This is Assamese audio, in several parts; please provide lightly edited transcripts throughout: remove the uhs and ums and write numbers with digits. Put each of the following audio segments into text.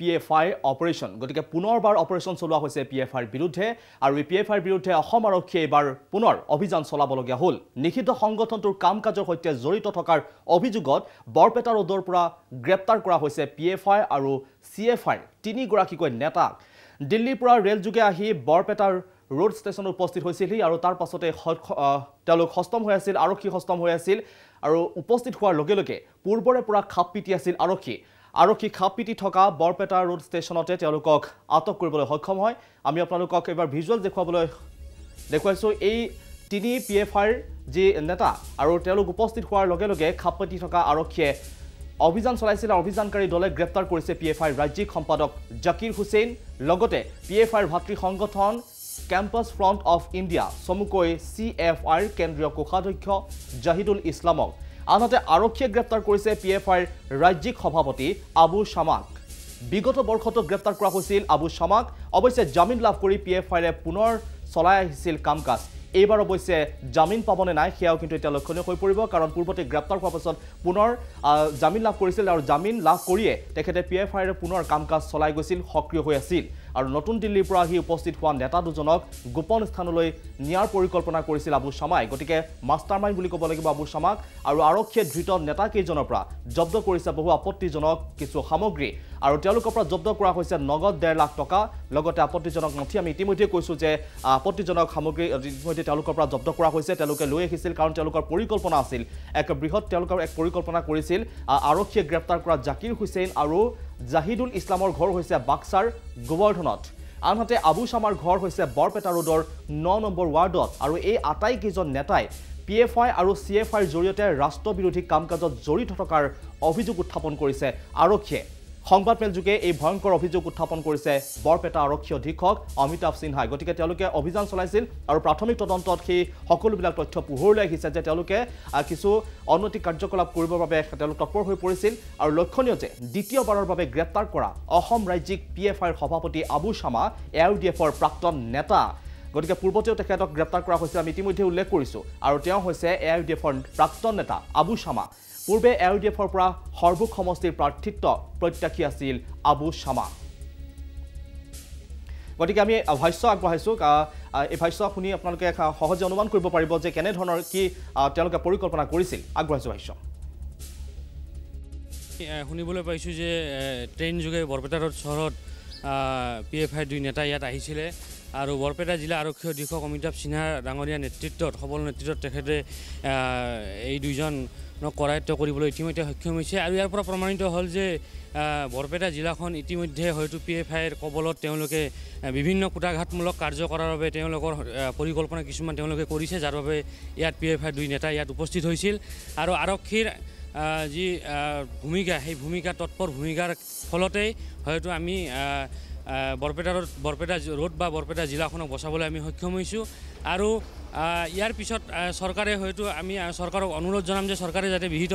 PFI অপাৰেশ্যন গতিকে পুনৰবাৰ অপাৰেশ্যন চলোৱা হৈছে PFIৰ বিৰুদ্ধে আৰু এই PFIৰ বিৰুদ্ধে অসম আৰক্ষীয়ে এবাৰ পুনৰ অভিযান চলাবলগীয়া হ'ল নিষিদ্ধ সংগঠনটোৰ কাম-কাজৰ সৈতে জড়িত থকাৰ অভিযোগত বৰপেটা ৰোডৰ পৰা গ্ৰেপ্তাৰ কৰা হৈছে PFI আৰু CFIৰ তিনিগৰাকীকৈ নেতাক দিল্লীৰ পৰা ৰেলযোগে আহি বৰপেটাৰ ৰোড ষ্টেচনত উপস্থিত হৈছিল আৰু তাৰ পাছতে তেওঁলোক হস্তম হৈ আছিল আৰক্ষী হস্তম হৈ আছিল আৰু উপস্থিত হোৱাৰ লগে লগে পূৰ্বৰে পৰা খাপ পিটি আছিল আৰক্ষী খাপ পিটি থকা বৰপেটা ৰোড ষ্টেচনতে তেওঁলোকক আটক কৰিবলৈ সক্ষম হয় আমি আপোনালোকক এবাৰ ভিজুৱেল দেখুৱাইছো এই তিনি PFIৰ যি নেতা আৰু তেওঁলোক উপস্থিত হোৱাৰ লগে লগে খাপ পিটি থকা আৰক্ষীয়ে অভিযান চলাইছিল অভিযানকাৰী দলে গ্ৰেপ্তাৰ কৰিছে PFIৰ ৰাজ্যিক সম্পাদক জাকিৰ হুছেইন লগতে PFIৰ ভাতৃ সংগঠন কেম্পাছ ফ্ৰণ্ট অফ ইণ্ডিয়া চমুকৈ CFIৰ কেন্দ্ৰীয় কোষাধ্যক্ষ জাহিদুল ইছলামক আনহাতে আৰক্ষীয়ে গ্ৰেপ্তাৰ কৰিছে PFIৰ ৰাজ্যিক সভাপতি আবু শামাক বিগত বৰ্ষতো গ্ৰেপ্তাৰ কৰা হৈছিল আবু শামাক অৱশ্যে জামিন লাভ কৰি PFIৰে পুনৰ চলাই আহিছিল কাম-কাজ এইবাৰ অৱশ্যে জামিন পাবনে নাই সেয়াও কিন্তু এটা লক্ষণীয় হৈ পৰিব কাৰণ পূৰ্বতে গ্ৰেপ্তাৰ হোৱাৰ পাছত পুনৰ জামিন লাভ কৰিছিল আৰু জামিন লাভ কৰিয়ে তেখেতে PFIৰে পুনৰ কাম-কাজ চলাই গৈছিল সক্ৰিয় হৈ আছিল আৰু নতুন দিল্লীৰ পৰা আহি উপস্থিত হোৱা নেতা দুজনক গোপন স্থানলৈ নিয়াৰ পৰিকল্পনা কৰিছিল আবু শামাই গতিকে মাষ্টাৰমাইণ্ড বুলি ক'ব লাগিব আবু শামাক আৰু আৰক্ষীয়ে ধৃত নেতা কেইজনৰ পৰা জব্দ কৰিছে বহু আপত্তিজনক কিছু সামগ্ৰী আৰু তেওঁলোকৰ পৰা জব্দ কৰা হৈছে নগদ 1.5 লাখ টকা লগতে আপত্তিজনক নথি আমি ইতিমধ্যে কৈছো যে আপত্তিজনক সামগ্ৰী ইতিমধ্যে তেওঁলোকৰ পৰা জব্দ কৰা হৈছে তেওঁলোকে লৈ আহিছিল কাৰণ তেওঁলোকৰ পৰিকল্পনা আছিল এক বৃহৎ তেওঁলোকৰ এক পৰিকল্পনা কৰিছিল আৰক্ষীয়ে গ্ৰেপ্তাৰ কৰা জাকিৰ হুছেইন আৰু জাহিদুল ইছলামৰ ঘৰ হৈছে বাক্সাৰ গোবৰ্ধনত আনহাতে আবু শামাৰ ঘৰ হৈছে বৰপেটা ৰোডৰ 9 নম্বৰ ৱাৰ্ডত আৰু এই আটাইকেইজন নেতাই PFI আৰু CFIৰ জৰিয়তে ৰাষ্ট্ৰবিৰোধী কাম-কাজত জড়িত থকাৰ অভিযোগ উত্থাপন কৰিছে আৰক্ষীয়ে সংবাদমেল যোগে এই ভয়ংকৰ অভিযোগ উত্থাপন কৰিছে বৰপেটা আৰক্ষী অধীক্ষক অমিতাভ সিনহাই গতিকে তেওঁলোকে অভিযান চলাইছিল আৰু প্ৰাথমিক তদন্তত সেই সকলোবিলাক তথ্য পোহৰলৈ আহিছে যে তেওঁলোকে কিছু অনৈতিক কাৰ্যকলাপ কৰিবৰ বাবে তেওঁলোক তৎপৰ হৈ পৰিছিল আৰু লক্ষণীয় যে দ্বিতীয়বাৰৰ বাবে গ্ৰেপ্তাৰ কৰা অসম ৰাজ্যিক PFIৰ সভাপতি আবু শামা AUDFৰ প্ৰাক্তন নেতা গতিকে পূৰ্বতেও তেখেতক গ্ৰেপ্তাৰ কৰা হৈছে আমি ইতিমধ্যে উল্লেখ কৰিছো আৰু তেওঁ হৈছে AUDFৰ প্ৰাক্তন নেতা আবু শামা পূৰ্বে AUDFৰ পৰা সৰ্বুক সমষ্টিৰ প্ৰাৰ্থিত্ব প্ৰত্যাশী আছিল আবু শামা গতিকে আমি ভাষ্য আগবঢ়াইছো এই ভাষ্য শুনি আপোনালোকে সহজে অনুমান কৰিব পাৰিব যে কেনে ধৰণৰ কি তেওঁলোকে পৰিকল্পনা কৰিছিল আগবঢ়াইছো ভাষ্য শুনিবলৈ পাইছো যে ট্ৰেইন যোগে বৰপেটা ৰোড চহৰত PFI দুই নেতা ইয়াত আহিছিলে আৰু বৰপেটা জিলা আৰক্ষী অধীক্ষক অমিতাভ সিনহাৰ ডাঙৰীয়া নেতৃত্বত সবল নেতৃত্বত তেখেতে এই দুইজন কৰায়ত্ব কৰিবলৈ ইতিমধ্যে সক্ষম হৈছে আৰু ইয়াৰ পৰা প্ৰমাণিত হ'ল যে বৰপেটা জিলাখন ইতিমধ্যে হয়তো PFIৰ কবলত তেওঁলোকে বিভিন্ন কুটাঘাতমূলক কাৰ্য কৰাৰ বাবে তেওঁলোকৰ পৰিকল্পনা কিছুমান তেওঁলোকে কৰিছে যাৰ বাবে ইয়াত PFI দুই নেতা ইয়াত উপস্থিত হৈছিল আৰু আৰক্ষীৰ যি ভূমিকা সেই ভূমিকা তৎপৰ ভূমিকাৰ ফলতেই হয়তো আমি বৰপেটা ৰোড বা বৰপেটা জিলাখনক বচাবলৈ আমি সক্ষম হৈছোঁ আৰু ইয়াৰ পিছত চৰকাৰে হয়তো আমি চৰকাৰক অনুৰোধ জনাম যে চৰকাৰে যাতে বিহিত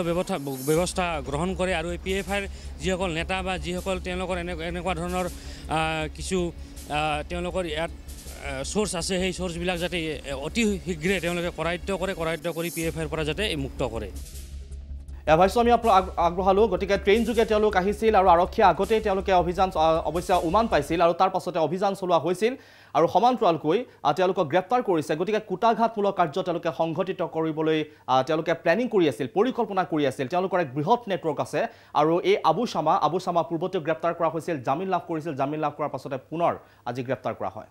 ব্যৱস্থা গ্ৰহণ কৰে আৰু এই PFIৰ যিসকল নেতা বা যিসকল তেওঁলোকৰ এনেকুৱা ধৰণৰ কিছু তেওঁলোকৰ ইয়াত সোৰ্স আছে সেই সোৰ্সবিলাক যাতে অতি শীঘ্ৰে তেওঁলোকে কৰায়ত্ব কৰি PFIৰ পৰা যাতে মুক্ত কৰে ভাষ্য আমি আগবঢ়ালো গতিকে ট্ৰেইন যোগে তেওঁলোক আহিছিল আৰু আৰক্ষীয়ে আগতেই তেওঁলোকে অভিযান অৱশ্যে উমান পাইছিল আৰু তাৰ পাছতে অভিযান চলোৱা হৈছিল আৰু সমান্তৰালকৈ তেওঁলোকক গ্ৰেপ্তাৰ কৰিছে গতিকে কুটাঘাতমূলক কাৰ্য তেওঁলোকে সংঘটিত কৰিবলৈ তেওঁলোকে প্লেনিং কৰি আছিল পৰিকল্পনা কৰি আছিল তেওঁলোকৰ এক বৃহৎ নেটৱৰ্ক আছে আৰু এই আবু শামা পূৰ্বতে গ্ৰেপ্তাৰ কৰা হৈছিল জামিন লাভ কৰিছিল জামিন লাভ কৰাৰ পাছতে পুনৰ আজি গ্ৰেপ্তাৰ কৰা হয়